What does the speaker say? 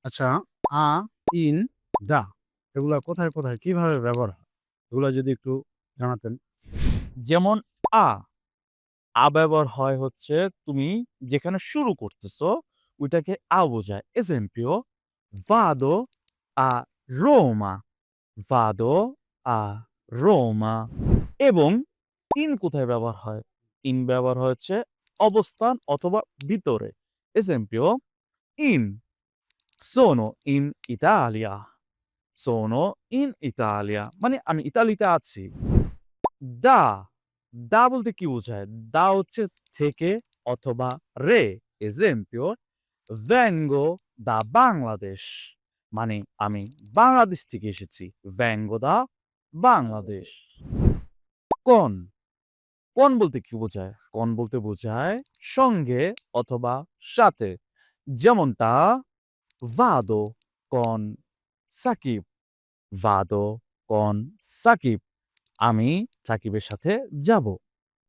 আচ্ছা, আ, ইন, দা এগুলা কোথায়, কোথায় কিভাবে ব্যবহার হয়? এগুলা যদি একটু জানাতেন। যেমন আ, ব্যবহার হয় হচ্ছে তুমি যেখানে শুরু করতেছো ওইটাকে বোঝায়। এজেম্পio, vado a Roma, vado a Roma এবং in কোথায় ব্যবহার হয়? in ব্যবহার হচ্ছে অবস্থান অথবা ভিতরে। এজেম্পio, in sono in Italia, sono in Italia মানে আমি ইতালিতে আছি। দা, বলতে কি বোঝায়? দা হচ্ছে থেকে অথবা রে। এজেম্পল vengo da Bangladesh মানে আমি বাংলাদেশ থেকে এসেছি। vengo da Bangladesh। কোন, বলতে কি বোঝায়? কোন বলতে বোঝায় সঙ্গে অথবা সাথে। যেমনটা vado con Shakib, vado con Shakib আমি সাকিবের সাথে যাব।